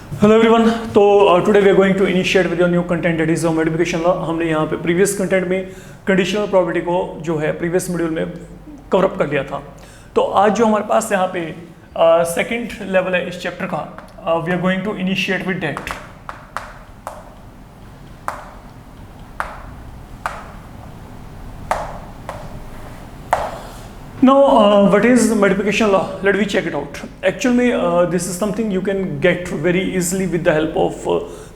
Hello everyone. तो today we are going to initiate with your new content that is multiplication law. हमने यहाँ पे previous content में conditional probability को जो है प्रीवियस मॉड्यूल में कवर अप कर लिया था। तो आज जो हमारे पास यहाँ पे सेकंड लेवल है इस चैप्टर का, we are going to initiate with that. Now, what is multiplication law? Let me check it out. Actually, this is something you can get very easily with the help of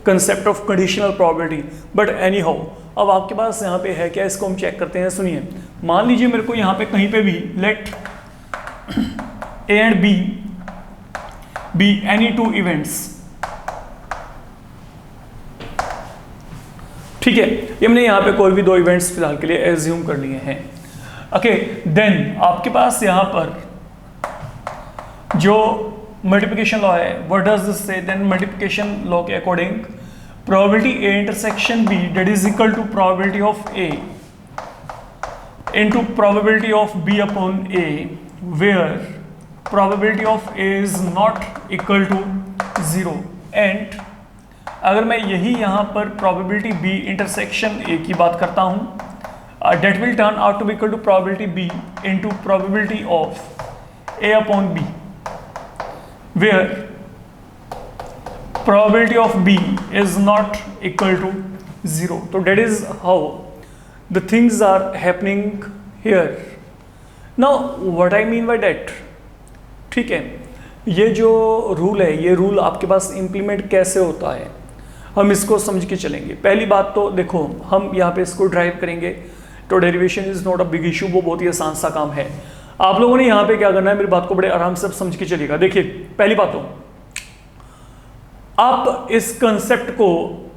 concept of conditional probability. But anyhow, अब आपके पास यहाँ पे है क्या, इसको हम check करते हैं। सुनिए, मान लीजिए मेरे को यहाँ पे कहीं पे भी let A and B be any two events. ठीक है, ये हमने यहाँ पे कोई भी दो इवेंट्स फिलहाल के लिए एज्यूम कर लिए हैं। ओके, देन आपके पास यहाँ पर जो मल्टीप्लिकेशन लॉ है, what does this say? Then multiplication law के according probability A intersection B that is equal to probability of A into probability of B upon A, where probability of A is not equal to 0। And अगर मैं यही यहाँ पर probability B intersection ए की बात करता हूँ, that will turn out to be equal to probability B into probability of A upon B, where probability of B is not equal to 0. So that is how the things are happening here. Now what I mean by that, ठीक है, ये जो rule है, ये rule आपके पास implement कैसे होता है हम इसको समझ के चलेंगे। पहली बात तो देखो, हम यहाँ पे इसको ड्राइव करेंगे तो derivation is not a big issue, वो बहुत ही आसान सा काम है। आप लोगों ने यहाँ पे क्या करना है, मेरी बात को बड़े आराम से समझ के चलिएगा। देखिए, पहली बात तो आप इस कंसेप्ट को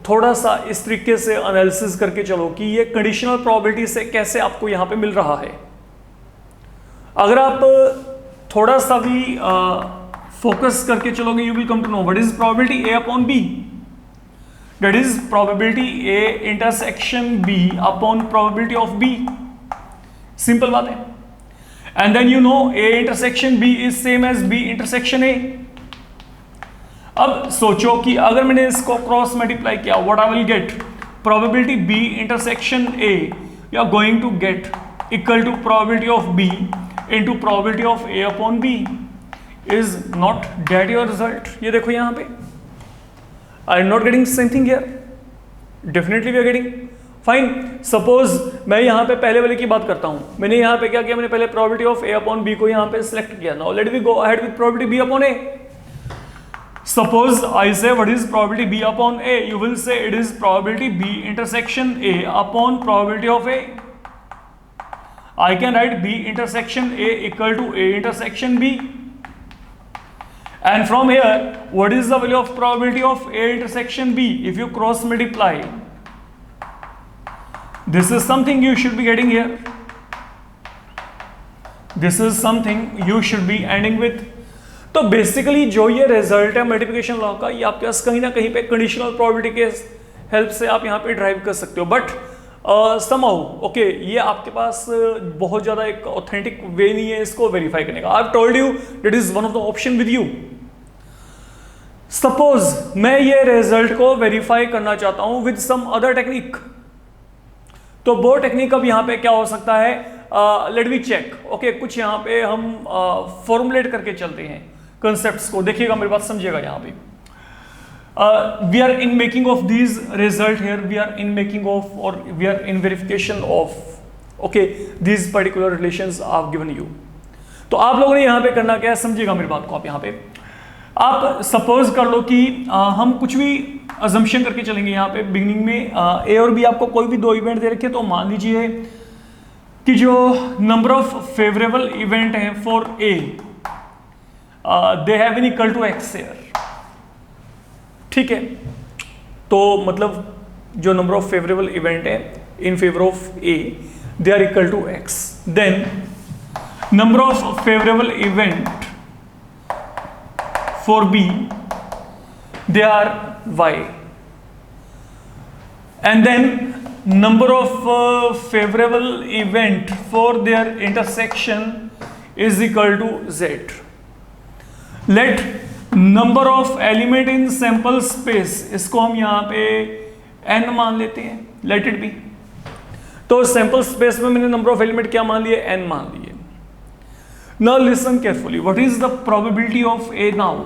थोड़ा सा इस तरीके से एनालिसिस करके चलो कि ये कंडीशनल प्रोबेबिलिटी से कैसे आपको यहाँ पे मिल रहा है। अगर आप थोड़ा सा भी फोकस करके चलोगे, you will come to know what is probability A upon B, that is probability A intersection B upon probability of B. Simple बात है। And then you know A intersection B is same as B intersection A. अब सोचो कि अगर मैंने इसको cross multiply किया, what I will get? Probability B intersection A you are going to get equal to probability of B into probability of A upon B. Is not that your result? ये देखो यहाँ पे, are you not getting same thing here? Definitely we are getting. Fine. Suppose मैं यहाँ पे पहले वाले की बात करता हूँ। मैंने यहाँ पे क्या किया, मैंने पहले probability of A upon B को यहाँ पे select किया। Now let me go ahead with probability B upon A. Suppose I say what is probability B upon A? You will say it is probability B intersection A upon probability of A. I can write B intersection A equal to A intersection B. And from here, what is the value of probability of A intersection B? If you cross multiply, this is something you should be getting here. This is something you should be ending with. तो basically जो ये result है multiplication law का, ये आपके पास कहीं ना कहीं पे कंडीशनल प्रोबेबिलिटी के हेल्प से आप यहाँ पे ड्राइव कर सकते हो। बट समहाउ ओके, ये आपके पास बहुत ज़्यादा एक ऑथेंटिक वे नहीं है इसको वेरीफाई करने का। I have told you that is one of the option with you. Suppose मैं ये रिजल्ट को वेरीफाई करना चाहता हूं विद सम अदर टेक्निक, तो वो टेक्निक अब यहां पे क्या हो सकता है, लेट मी चेक। ओके, कुछ यहां पे हम फॉर्मुलेट करके चलते हैं कंसेप्ट्स को। देखिएगा, मेरी बात समझिएगा। यहां पे we are in making of these result here, we are in making of और we are in verification of okay these particular relations I have given you. तो आप लोगों ने यहां पे करना क्या है, समझिएगा मेरी बात को। आप यहां पे आप सपोज कर लो कि हम कुछ भी अजम्पशन करके चलेंगे। यहाँ पे बिगिनिंग में ए और बी आपको कोई भी दो इवेंट दे रखे, तो मान लीजिए कि जो नंबर ऑफ फेवरेबल इवेंट हैं for A, they have been equal to X here. ठीक है, तो मतलब जो नंबर ऑफ फेवरेबल इवेंट है in favour of A, they are equal to X. Then number of favourable event for B, they are Y, and then number of favorable event for their intersection is equal to Z. Let number of element in sample space, इसको हम यहां पे n मान लेते हैं, let it be. तो sample space में मैंने नंबर ऑफ एलिमेंट क्या मान लिए, n मान लिए। Now listen carefully, what is the probability of A? Now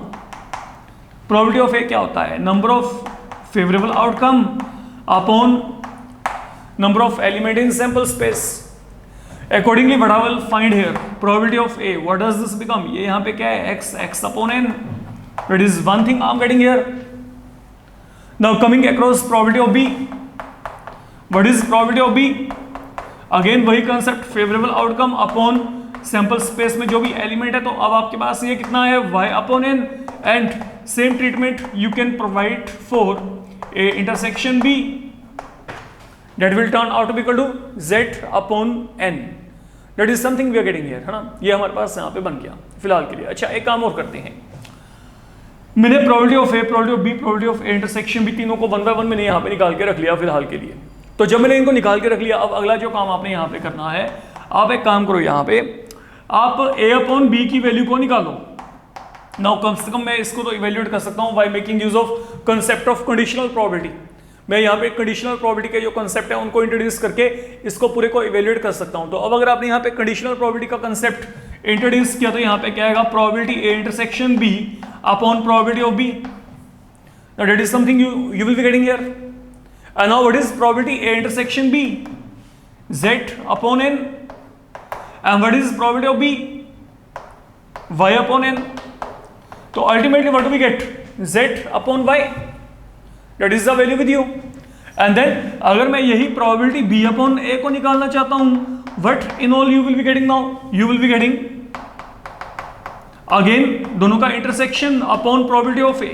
probability of A क्या होता है? Number of favourable outcome upon number of element in sample space. Accordingly, what I will find here, probability of A, what does this become? ये यहाँ पे क्या है? x upon n. That is one thing I'm getting here. Now coming across probability of B. What is probability of B? Again वही concept, favorable outcome upon sample space में जो भी element है, तो अब आपके पास ये कितना है? y upon n. And same treatment you can provide for A intersection B. That will turn out to be equal to z upon n. That is something we are getting here, है ना? ये हमारे पास यहाँ पे बन गया फिलहाल के लिए। अच्छा, एक काम और करते हैं, मैंने probability of A, probability of B, probability of A intersection भी तीनों को 1 by 1 मैंने यहाँ पे निकाल के रख लिया फिलहाल के लिए। तो जब मैंने इनको निकाल के रख लिया, अब अगला जो काम आपने यहाँ पे करना है, आप एक काम करो, यहाँ पे आप ए अपॉन बी की वैल्यू को निकालो। नाउ कम से कम मैं इसको तो इवेल्युएट कर सकता हूँ by making use of concept of conditional probability. मैं यहाँ पे कंडीशनल प्रोबेबिलिटी के जो कंसेप्ट है उनको इंट्रोड्यूस करके इसको पूरे को इवेल्युएट कर सकता हूँ। तो अब अगर आपने यहाँ पे कंडीशनल प्रोबेबिलिटी का कंसेप्ट इंट्रोड्यूस किया, तो यहाँ पे क्या आएगा? Probability A intersection B upon probability of B. Now that is something you will be getting here. And now what is probability A intersection B? Z upon n. And what is probability of B? Y upon n. So ultimately what do we get? Z upon Y. That is the value with you. And then अगर मैं यही probability B upon A को निकालना चाहता हूँ, what in all you will be getting now? You will be getting again दोनों का intersection upon probability of A.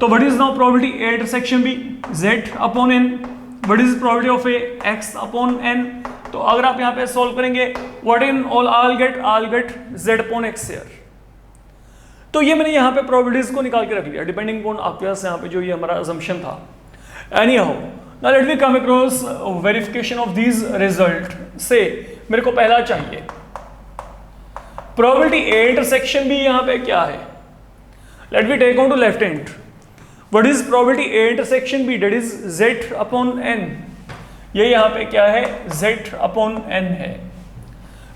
तो what is now probability A intersection B? Z upon n. What is probability of A? X upon n. तो अगर आप यहाँ पे solve करेंगे, what in all I'll get Z upon X here. तो ये मैंने यहाँ पे प्रोबेबिलिटीज को निकाल के रख लिया डिपेंडिंग ऑन आपके पास यहाँ पे जो ये हमारा असम्पशन था। Anyhow, now let me come across verification of these result. से मेरे को पहला चाहिए प्रोबेबिलिटी ए इंटरसेक्शन बी, यहाँ पे क्या है? Let me take on to left hand. What is probability A intersection B? That is z upon n। ये यहाँ पे क्या है? z अपॉन n है।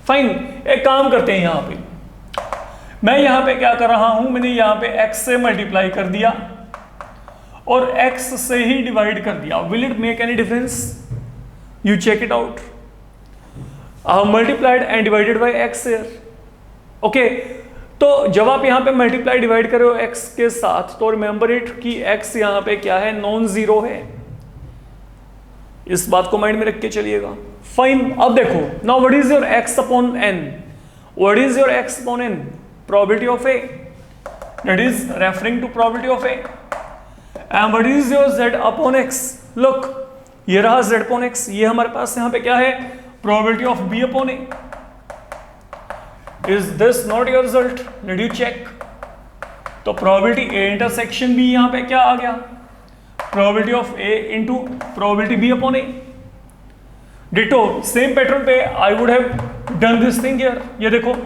फाइन, एक काम करते हैं, यहाँ पे मैं यहाँ पे क्या कर रहा हूं, मैंने यहाँ पे x से मल्टीप्लाई कर दिया और x से ही डिवाइड कर दिया। Will it make any difference? You check it out. Multiplied and divided by x here. Okay, तो जब आप यहाँ पे मल्टीप्लाई डिवाइड कर रहे हो x के साथ, तो रिमेंबर इट कि x यहाँ पे क्या है? नॉन जीरो है। इस बात को माइंड में रख के चलिएगा। फाइन, अब देखो, now what is your x upon n? What is your x upon n? Probability of A, that is referring to probability of A. And what is your Z upon X? Look, ये रहा Z upon X। ये हमारे पास यहाँ पे क्या है? Probability of B upon A. Is this not your result? Let you check. तो probability A intersection B यहाँ पे क्या आ गया? Probability of A into probability B upon A. Ditto, same pattern पे I would have done this thing here. ये देखो,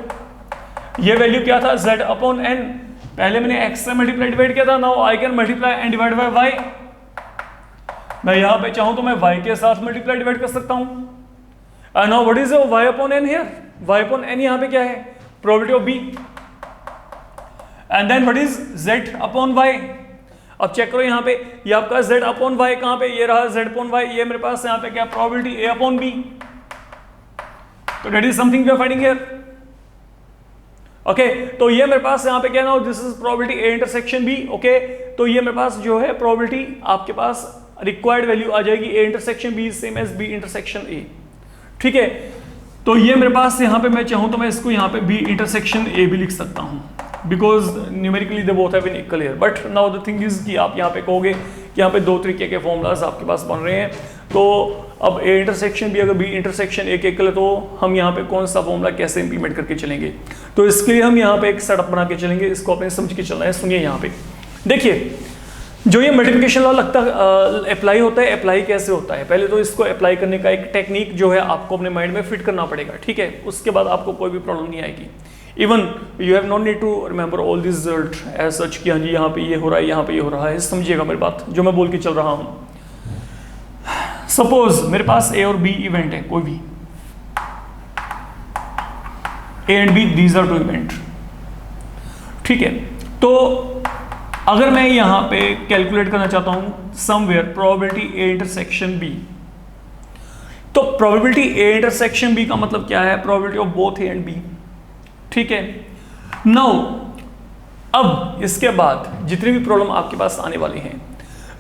ये value क्या था? z upon n। पहले मैंने x से मल्टीप्लाई डिवाइड किया था, now I can multiply and divide by y। मैं यहाँ पे चाहूं तो मैं y के साथ मल्टीप्लाई डिवाइड कर सकता हूं। And now what is y upon n here? y upon n यहाँ पे क्या है? Probability of b। And then what is z upon y? अब चेक करो यहाँ पे, ये आपका z अपॉन y कहाँ पे? ये रहा z अपॉन y। ये मेरे पास यहाँ पे क्या? Probability a upon b। तो that is something we are finding here. Okay, तो ये मेरे पास यहाँ पे क्या ना, this is probability A intersection B. Okay, तो ये मेरे पास जो है प्रोबेबिलिटी आपके पास रिक्वायर्ड वैल्यू आ जाएगी A intersection B same as B intersection A. ठीक है, तो ये मेरे पास यहाँ पे मैं चाहूँ तो मैं इसको यहाँ पे बी इंटरसेक्शन ए भी लिख सकता हूँ, because numerically they both have been equal here. But now the thing is कि आप यहाँ पे कहोगे कि यहाँ पे दो तरीके के फॉर्मूलाज आपके पास बन रहे हैं, तो अब ए इंटरसेक्शन भी अगर बी इंटरसेक्शन ए के इक्वल है, तो हम यहाँ पे कौन सा फॉर्मूला कैसे इंप्लीमेंट करके चलेंगे? तो इसके लिए हम यहाँ पे एक सेटअप बना के चलेंगे, इसको अपने समझ के चलना है। सुनिए यहाँ पे देखिए, जो ये मल्टीप्लिकेशन लॉ लगता अप्लाई होता है, अप्लाई कैसे होता है? पहले तो इसको अप्लाई करने का एक टेक्निक जो है आपको अपने माइंड में फिट करना पड़ेगा। ठीक है, उसके बाद आपको कोई भी प्रॉब्लम नहीं आएगी। Even you have not need to remember all this result as such कि हाँ जी यहाँ पे ये हो रहा है, यहाँ पे ये हो रहा है। समझिएगा मेरी बात जो मैं बोल के चल रहा हूँ। सपोज मेरे पास ए और बी इवेंट है, कोई भी A and B, these are two event, ठीक है। तो अगर मैं यहां पे कैलकुलेट करना चाहता हूं somewhere probability A intersection B, तो प्रोबेबिलिटी ए इंटरसेक्शन बी का मतलब क्या है? Probability of both A and B, ठीक है। नाउ अब इसके बाद जितनी भी प्रॉब्लम आपके पास आने वाली हैं,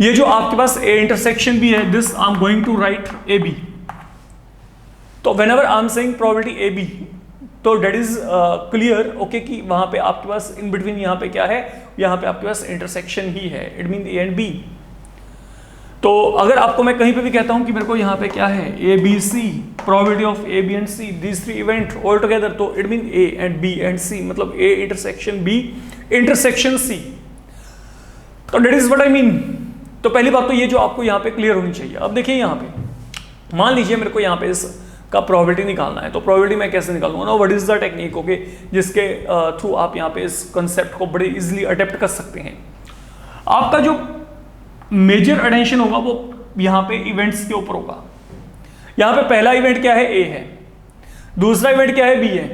ये जो आपके पास ए इंटरसेक्शन बी है, this I am going to write A B. तो whenever I am saying probability A B, तो डेट इज क्लियर ओके कि वहां पे आपके पास इन बिटवीन यहाँ पे क्या है, यहाँ पे आपके पास इंटरसेक्शन ही है, it mean A and B. तो अगर आपको मैं कहीं पे भी कहता हूं कि मेरे को यहाँ पे क्या है, A B C, probability of A B and C, these three event all together, तो it mean A and B and C, मतलब A intersection B intersection C. तो that is what I mean. तो पहली बात तो ये जो आपको यहाँ पे क्लियर होनी चाहिए। अब देखिए यहाँ पे मान लीजिए मेरे को यहाँ पे इस का प्रोबेबिलिटी निकालना है, तो प्रोबेबिलिटी मैं कैसे निकालूंगा ना, what is the technique okay, जिसके थ्रू आप यहाँ पे इस कंसेप्ट को बड़े इजीली अडेप्ट कर सकते हैं। आपका जो मेजर अटेंशन होगा वो यहाँ पे इवेंट्स के ऊपर होगा। यहाँ पे पहला इवेंट क्या है, ए है, दूसरा इवेंट क्या है, बी है।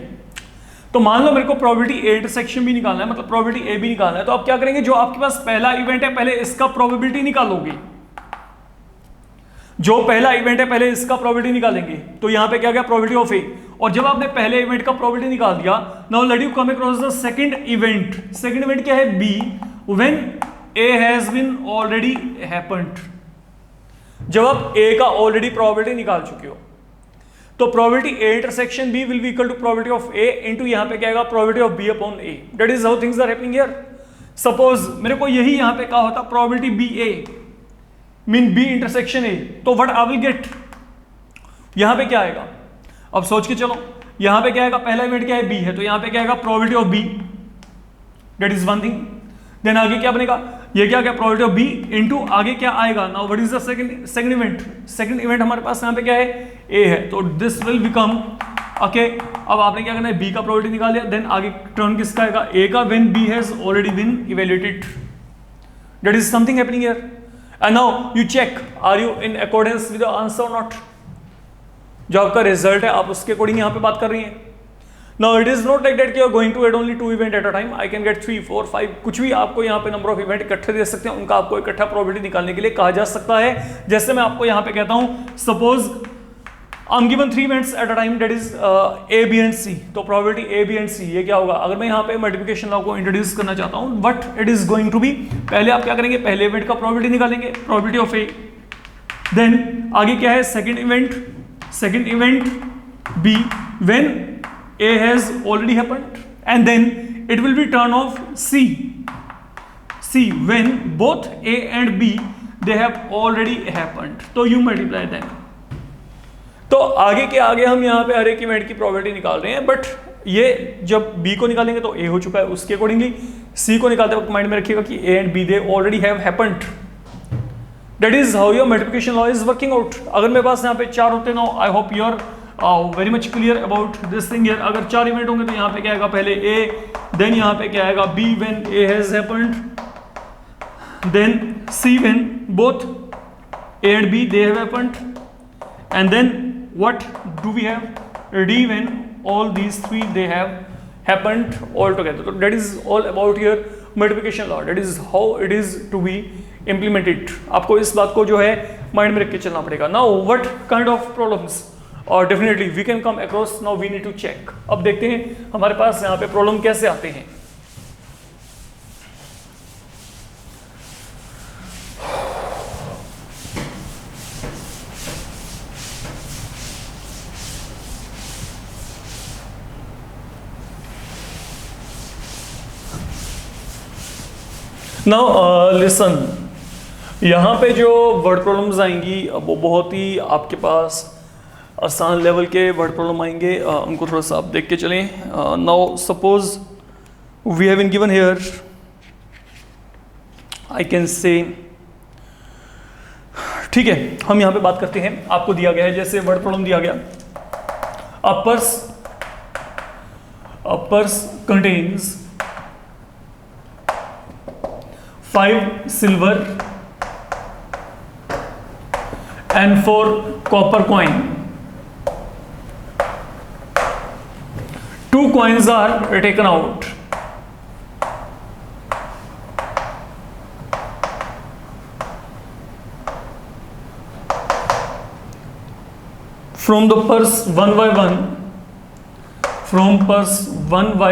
तो मान लो मेरे को प्रोबेबिलिटी ए इंटरसेक्शन भी निकालना है, मतलब प्रोबेबिलिटी ए बी निकालना है, तो आप क्या करेंगे, जो आपके पास पहला इवेंट है पहले इसका प्रोबेबिलिटी निकालोगे, जो पहला इवेंट है पहले इसका प्रोबेबिलिटी निकालेंगे। तो यहां पे क्या गया, प्रोबेबिलिटी ऑफ ए, और जब आपने पहले इवेंट का प्रोबेबिलिटी निकाल दिया, now let you come across the second event. Second event क्या है, B, when A has been already happened. जब आप ए का ऑलरेडी प्रोबेबिलिटी निकाल चुके हो, तो probability A intersection B will be equal to probability of A into यहां पे क्या आएगा, probability of B upon A. That is how things are happening here. Suppose मेरे को यही यहां पे कहा होता probability B A mean B intersection A, तो व्हाट आई विल गेट, यहां पे क्या आएगा, अब सोच के चलो, यहां पे क्या आएगा, पहला इवेंट क्या है, बी है, तो यहां पे क्या आएगा, probability of B, that is one thing. Then आगे क्या बनेगा, ये क्या क्या, प्रोबेबिलिटी ऑफ बी इनटू आगे क्या आएगा, now what is the second event. Second event हमारे पास यहां पे क्या है, ए है, तो दिस विल बिकम ओके। अब आपने क्या करना है, बी का प्रोबेबिलिटी निकाल लिया, देन आगे टर्न किसका आएगा, ए का, when B has already been evaluated. That is something happening here. And now you check, are you in accordance with the answer or not? जो आपका रिजल्ट है आप उसके अकॉर्डिंग यहाँ पे बात कर रही हैं। Now it is not like that कि you are going to add only 2 event at a time. I can get 3, 4, 5 कुछ भी आपको यहाँ पे नंबर ऑफ इवेंट इकट्ठे दे सकते हैं, उनका आपको इकट्ठा प्रोबेबिलिटी निकालने के लिए कहा जा सकता है। जैसे मैं आपको यहाँ पे कहता हूँ, suppose I'm given 3 events at a time, that is A, B and C. तो probability A, B and C ये क्या होगा, अगर मैं यहाँ पे मल्टीप्लिकेशन लॉ को इंट्रोड्यूस करना चाहता हूँ, what it is going to be, पहले आप क्या करेंगे, पहले इवेंट का प्रोबेबिलिटी निकालेंगे, प्रोबेबिलिटी ऑफ A, देन आगे क्या है, second event B when A has already happened, and then it will be turn of C when both A and B they have already happened. तो you multiply them. तो आगे के आगे हम यहाँ पे हर एक इवेंट की प्रोबेबिलिटी निकाल रहे हैं, बट ये जब B को निकालेंगे तो A हो चुका है, उसके अकॉर्डिंगली C को निकालते वक्त माइंड में रखिएगा कि A and B they already have happened. That is how your multiplication law is working out. अगर मेरे पास यहाँ पे 4 होते ना, I hope you are very much clear about this thing here. अगर 4 इवेंट होंगे तो यहाँ पे क्या आएगा, पहले A, देन यहाँ पे क्या आएगा B when A has happened, then C when both A and B they have happened, and then what do we have, D when all these 3 they have happened all together. So that is all about your multiplication law. That is how it is to be implemented. आपको इस बात को जो है mind में रख के चलना पड़ेगा। Now what kind of problems or definitely we can come across, now we need to check. अब देखते हैं हमारे पास यहाँ पे प्रॉब्लम कैसे आते हैं। नाउ लिसन, यहाँ पे जो वर्ड प्रॉब्लम्स आएंगी वो बहुत ही आपके पास आसान लेवल के वर्ड प्रॉब्लम आएंगे, उनको थोड़ा सा आप देख के चलें। Now suppose we have been given here, I can say, ठीक है, हम यहाँ पे बात करते हैं। आपको दिया गया है, जैसे वर्ड प्रॉब्लम दिया गया, a purse contains 5 silver and 4 copper coin. 2 coins are taken out. From the purse one by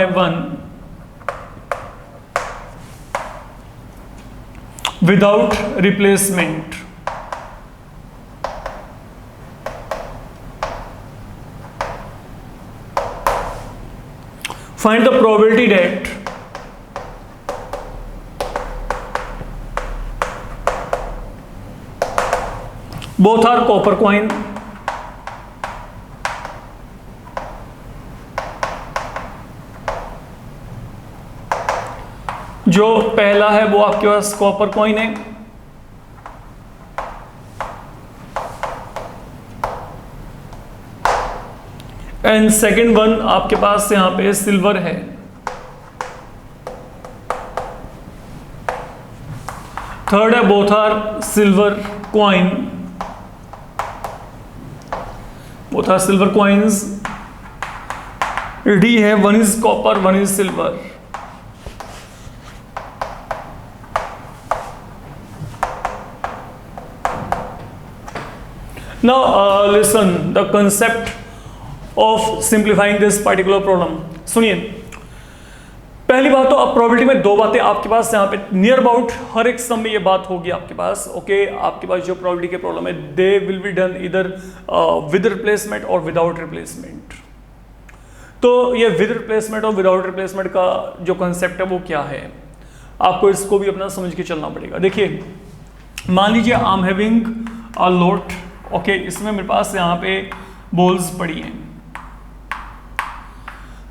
one, without replacement. Find the probability that both are copper coin. जो पहला है वो आपके पास कॉपर कॉइन है, and second one आपके पास यहां पे सिल्वर है. थर्ड है both are silver coin, both are silver coins. D है one is copper one is silver. Now listen the concept of simplifying this particular problem. सुनिए, पहली बात तो अब प्रोबेबिलिटी में दो बातें आपके पास यहाँ पे नियर अबाउट हर एक सम में ये बात होगी आपके पास. ओके, आपके पास जो प्रोबेबिलिटी के प्रॉब्लम है दे विल बी डन इधर विद रिप्लेसमेंट और विदाउट रिप्लेसमेंट. तो ये विद रिप्लेसमेंट और विदाउट रिप्लेसमेंट का जो कंसेप्ट है वो क्या है, आपको इसको भी अपना समझ के चलना पड़ेगा. देखिए, मान लीजिए I am having a lot. Okay, इसमें मेरे पास यहाँ पे बॉल्स पड़ी हैं.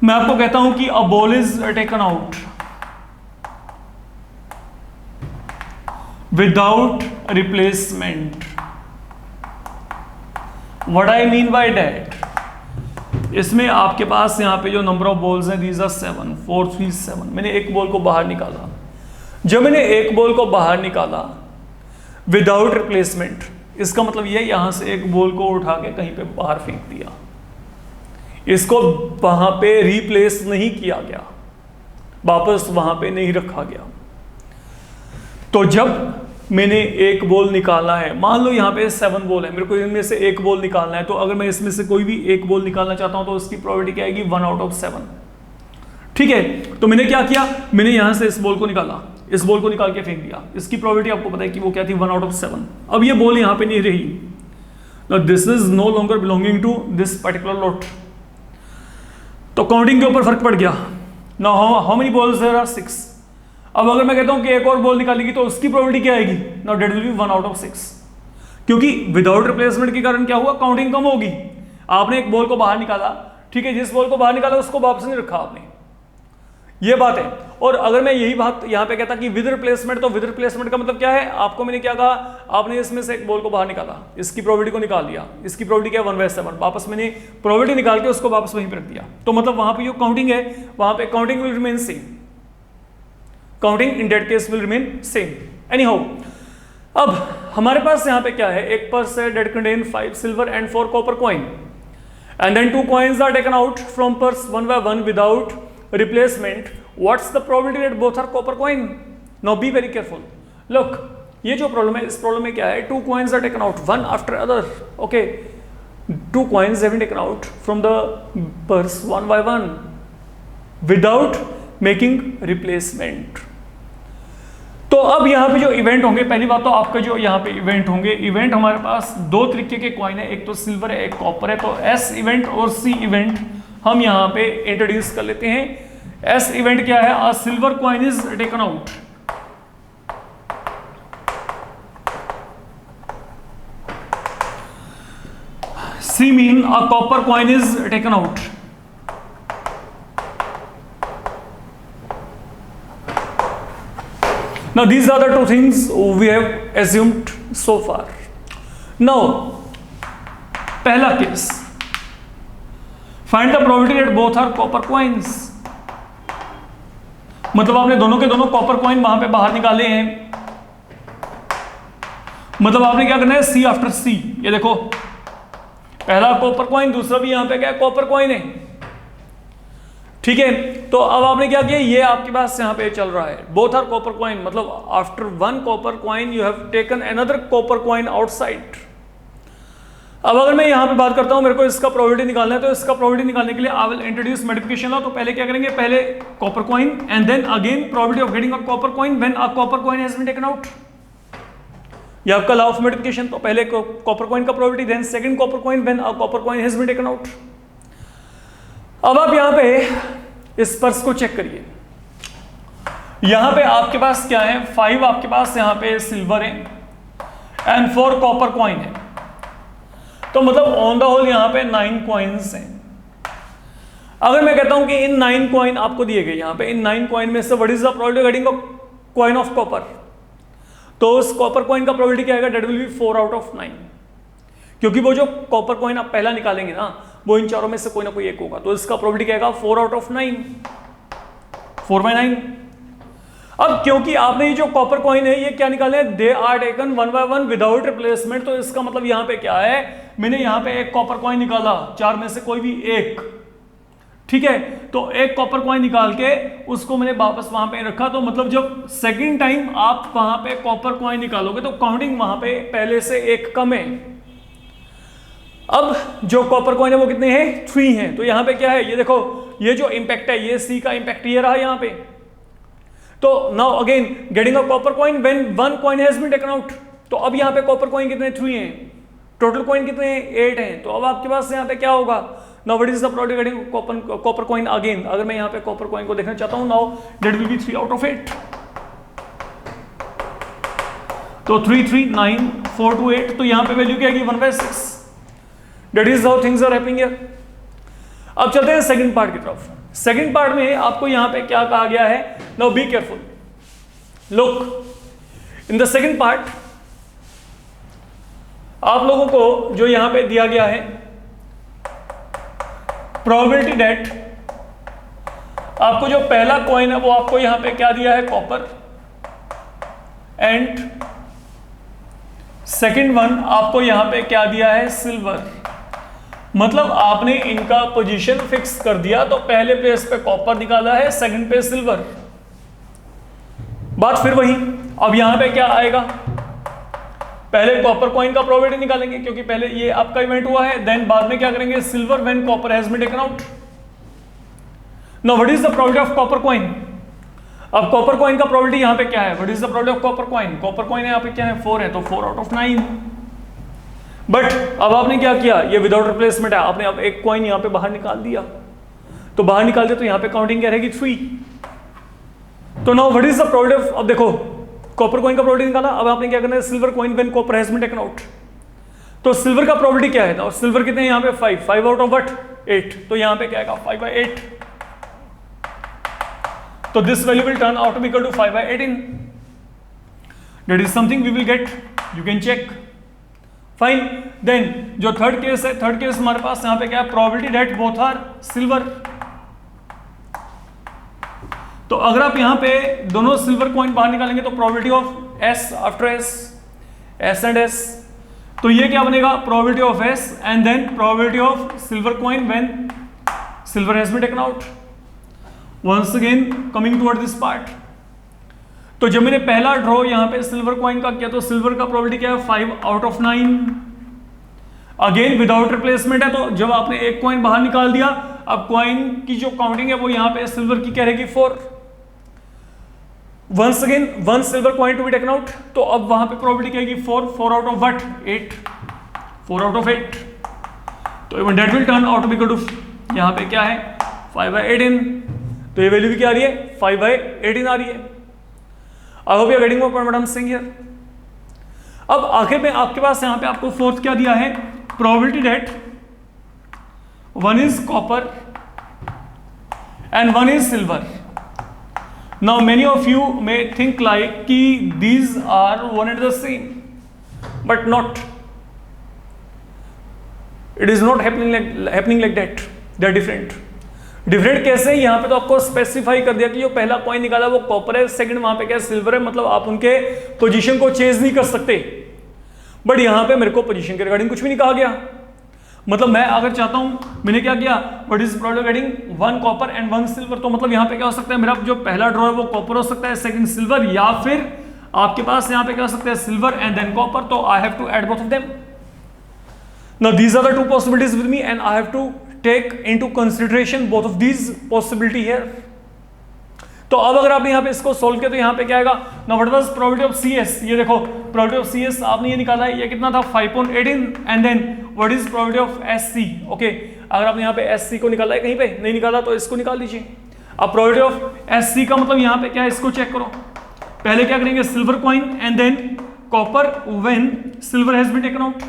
मैं आपको कहता हूं कि a ball is taken out without replacement. What I mean by that, इसमें आपके पास यहाँ पे जो नंबर ऑफ बॉल्स हैं दीज आर 7, 4, 3, 7. मैंने एक बॉल को बाहर निकाला. जब मैंने एक बॉल को बाहर निकाला विदाउट रिप्लेसमेंट, इसका मतलब ये यहां से एक बॉल को उठा के कहीं पे बाहर फेंक दिया, इसको वहां पे रिप्लेस नहीं किया गया, वापस वहां पे नहीं रखा गया. तो जब मैंने एक बॉल निकाला है, मान लो यहाँ पे 7 बॉल है, मेरे को इनमें से एक बॉल निकालना है, तो अगर मैं इसमें से कोई भी एक बॉल निकालना चाहता हूं तो उसकी प्रोबेबिलिटी क्या आएगी 1 आउट ऑफ 7. ठीक है, तो मैंने क्या किया, मैंने यहां से इस बॉल को निकाला, इस बॉल को निकाल के फेंक दिया. इसकी प्रोबेबिलिटी आपको पता है कि वो क्या थी 1 आउट ऑफ 7. अब ये बॉल यहां पे नहीं रही. Now this is no longer belonging to this particular lot. तो काउंटिंग के ऊपर फर्क पड़ गया. Now how many balls there are 6. अब अगर मैं कहता हूं कि एक और बॉल निकालेगी तो उसकी प्रोबेबिलिटी क्या आएगी, now that will be 1 out of 6. क्योंकि विदाउट रिप्लेसमेंट के कारण क्या हुआ, काउंटिंग कम होगी. आपने एक बॉल को बाहर निकाला, ठीक है, जिस बॉल को बाहर निकाला उसको वापस नहीं रखा आपने, ये बात है. और अगर मैं यही बात यहां पे कहता कि विद रिप्लेसमेंट, तो विद रिप्लेसमेंट का मतलब क्या है, आपको मैंने क्या कहा, आपने इसमें से एक बॉल को बाहर निकाला, इसकी प्रोबेबिलिटी को निकाल दिया, इसकी प्रोबेबिलिटी क्या 1/7, वापस मैंने प्रोबेबिलिटी निकाल के उसको वापस वहीं पर रख दिया. तो मतलब वहां पे जो काउंटिंग है वहां पे counting will remain same, counting in that case will remain same. Any how, अब हमारे पास यहां पे क्या है, एक पर्स है that contain 5 silver and 4 copper coin, and then 2 coins are taken out from purse one by one without replacement. What's the probability that both are copper coin? Now be very careful. Look, ये जो problem है, इस problem में क्या है, 2 coins are taken out one after other. Okay, 2 coins have been taken out from the purse one by one without making replacement. तो अब यहाँ पे जो इवेंट होंगे, पहली बात तो आपका जो यहाँ पे इवेंट होंगे, इवेंट हमारे पास दो तरीके के कॉइन है, एक तो सिल्वर है एक कॉपर है. तो एस इवेंट और सी इवेंट हम यहाँ पे इंट्रोड्यूस कर लेते हैं. एस इवेंट क्या है, a silver coin is taken out. C mean a copper coin is taken out. Now these are the two things we have assumed so far. Now पहला case, find the probability that both are copper coins. मतलब आपने दोनों के दोनों copper coin वहां पे बाहर निकाले हैं। मतलब आपने क्या करना है, सी आफ्टर सी। ये देखो पहला कॉपर कॉइन, दूसरा भी यहां पे क्या कॉपर कॉइन है, ठीक है। तो अब आपने क्या किया, ये आपके पास यहां पे चल रहा है, बोथ आर कॉपर कॉइन, मतलब after one copper coin you have taken another copper coin outside. अब अगर मैं यहां पे बात करता हूं, मेरे को इसका प्रोबेबिलिटी निकालना है, तो इसका प्रोबेबिलिटी निकालने के लिए I will introduce multiplication law. तो पहले क्या करेंगे, पहले copper coin and then again probability of getting a copper coin when a copper coin has been taken out. ये आपका लॉ ऑफ मल्टीप्लिकेशन। तो पहले कॉपर कॉइन का probability, then second copper coin when a copper coin has been taken out. अब आप यहां पे इस पर्स को चेक करिए, यहां पे आपके पास क्या है, 5 आपके पास यहां पे सिल्वर है एंड 4 कॉपर कॉइन है। तो मतलब ऑन द होल यहां पे 9 कॉइन्स हैं। अगर मैं कहता हूं कि इन 9 कॉइन आपको दिए गए, यहां पे इन 9 कॉइन में से what is the probability of getting a coin of copper, तो उस कॉपर कॉइन का प्रोबेबिलिटी क्या आएगा, that will be 4 out of 9, क्योंकि वो जो कॉपर कॉइन आप पहला निकालेंगे ना, वो इन चारों में से कोई ना कोई एक होगा, तो इसका प्रोबेबिलिटी क्या आएगा, 4 आउट ऑफ 9, 4/9। अब क्योंकि आपने ये जो कॉपर कॉइन है ये क्या निकाले हैं, they are taken 1 by 1 without replacement. तो इसका मतलब यहां पे क्या है, मैंने यहां पे एक कॉपर कॉइन निकाला, 4 में से कोई भी एक, ठीक है। तो एक कॉपर कॉइन निकाल के उसको मैंने वापस वहां पे रखा। तो मतलब जब सेकंड टाइम आप वहां पे कॉपर कॉइन निकालोगे तो काउंटिंग वहां पे पहले से एक कम है। अब जो कॉपर कॉइन है वो कितने हैं, 3 हैं। तो यहां पे क्या है, ये देखो, ये जो इंपैक्ट है, ये सी का इंपैक्ट ये रहा यहां पे। तो now again getting a copper coin when 1 coin has been taken out. तो अब यहां पे कॉपर कॉइन कितने, 3 हैं, टोटल कॉइन कितने हैं, 8 हैं। तो अब आपके पास यहां पे क्या होगा, now what is the probability getting copper coin again. अगर मैं यहां पे कॉपर कॉइन को देखना चाहता हूं, now that will be 3 out of 8। तो 3 3 9 4 2 8, तो यहां पे वैल्यू क्या आएगी, 1/6। That is how things are happening here. अब चलते हैं सेकंड पार्ट की तरफ। सेकंड पार्ट में आपको यहां पे क्या कहा गया है, now be careful, look in the second part आप लोगों को जो यहां पे दिया गया है प्रोबेबिलिटी दैट आपको जो पहला कॉइन है वो आपको यहां पे क्या दिया है, कॉपर, एंड सेकंड वन आपको यहां पे क्या दिया है, सिल्वर। मतलब आपने इनका पोजीशन फिक्स कर दिया। तो पहले प्लेस पे कॉपर निकाला है, सेकंड पे सिल्वर। बात फिर वही, अब यहां पे क्या आएगा, पहले कॉपर कॉइन का प्रोबेबिलिटी निकालेंगे क्योंकि पहले ये आपका इवेंट हुआ है, देन बाद में क्या करेंगे, silver when copper has been taken out. Now what is the probability of copper coin. अब कॉपर कॉइन का प्रोबेबिलिटी यहां पे क्या है, what is the probability of copper coin, copper coin यहां पे क्या है, 4 है, तो 4 आउट ऑफ 9। बट अब आपने क्या किया, ये विदाउट रिप्लेसमेंट है, आपने अब एक कॉइन यहां पे बाहर निकाल दिया। तो बाहर निकाल दिया तो यहां पे काउंटिंग क्या रहेगी, 3। तो now what is the probability of, अब देखो कॉपर कॉइन का प्रोबेबिलिटी निकाला, अब आपने क्या करना है, silver coin when copper has been taken out. तो सिल्वर का प्रोबेबिलिटी क्या है, और सिल्वर कितने हैं यहां पे, 5 आउट ऑफ व्हाट, 8। तो यहां पे क्या आएगा, 5/8। तो this value will turn out to be equal to 5/18। That is something we will get, you can check, fine. Then जो थर्ड केस है, थर्ड केस हमारे पास यहां पे क्या है, probability that both are silver. तो अगर आप यहां पे दोनों सिल्वर कॉइन बाहर निकालेंगे तो probability of S after S and S, तो ये क्या बनेगा, probability of S and then probability of silver coin when silver has been taken out. Once again coming toward this part, तो जब मैंने पहला ड्रॉ यहां पे सिल्वर कॉइन का किया तो सिल्वर का प्रोबेबिलिटी क्या है, 5 out of 9। Again without replacement है, तो जब आपने एक कॉइन बाहर निकाल दिया, अब कॉइन की जो काउंटिंग है वो यहां पे सिल्वर की क्या रहेगी, 4। Once again 1 silver coin to be taken out, तो अब वहां पे प्रोबेबिलिटी क्या आएगी, 4 out of what, 8, 4 out of 8। तो even that will turn out to be equal to, यहां पे क्या है, 5/18। तो ये वैल्यू भी क्या आ रही है, 5/18 आ रही है। I hope you are getting what I am saying here. अब आखिर में आपके पास यहां पे आपको फोर्थ क्या दिया है, probability that 1 is copper and 1 is silver. Now many of you may think like कि these are one and the same, but not, it is not happening like that, they are different. Different कैसे, यहाँ पे तो आपको specify कर दिया कि जो पहला कॉइन निकाला वो कॉपर है, सेकंड वहां पे क्या सिल्वर है, मतलब आप उनके पोजीशन को चेंज नहीं कर सकते। बट यहाँ पे मेरे को पोजीशन के रिगार्डिंग कुछ भी नहीं कहा गया। मतलब मैं अगर चाहता हूं, मैंने क्या किया, what is product getting 1 copper and 1 silver, तो मतलब यहाँ पे क्या हो सकता है, मेरा जो पहला ड्रॉ है वो कॉपर हो सकता है, सेकंड सिल्वर, या फिर आपके पास यहाँ पे क्या हो सकता है सिल्वर एंड देन कॉपर, तो I have to add both of them. Now these are the two possibilities with me and I have to take into consideration both of these possibility here. तो अब अगर आपने यहाँ पे इसको solve किया तो यहाँ पे क्या आएगा, now what was probability of CS, ये देखो प्रोबेबिलिटी ऑफ CS आपने ये निकाला है, ये कितना था 5.18 and then what is probability of SC। Okay, अगर आपने यहाँ पे SC को निकाला है, कहीं पे नहीं निकाला तो इसको निकाल लीजिए। अब प्रोबेबिलिटी ऑफ SC का मतलब यहाँ पे क्या है, इसको चेक करो। पहले क्या करेंगे, silver coin and then copper when silver has been taken out.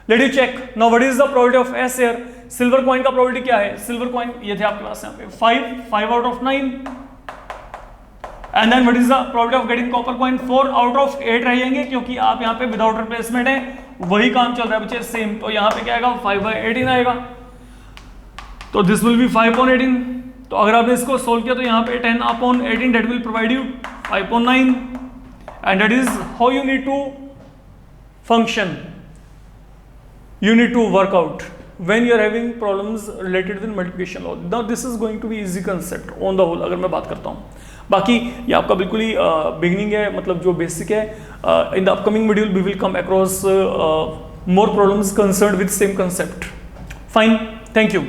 Let you check now what is the probability of S here. Silver coin का प्रोबेबिलिटी क्या है, सिल्वर कॉइन ये थे आपके पास यहाँ पे 5 out of 9 and then what is the probability of getting copper coin 4 out of 8 रह जाएंगे, क्योंकि आप यहाँ पे विदाउट रिप्लेसमेंट है, वही काम चल रहा है बच्चे सेम। तो यहाँ पे क्या आएगा 5/18 आएगा, तो दिस विल बी 5/18। तो अगर आपने इसको सोल्व किया तो यहाँ पे 10/18 that will provide you 5.9 and that is how you need to function, you need to work out when you are having problems related with multiplication law. Now this is going to be easy concept on the whole अगर मैं बात करता हूँ। बाकी ये आपका बिल्कुल ही beginning है, मतलब जो बेसिक है। In the upcoming module we will come across more problems concerned with same concept. Fine, thank you.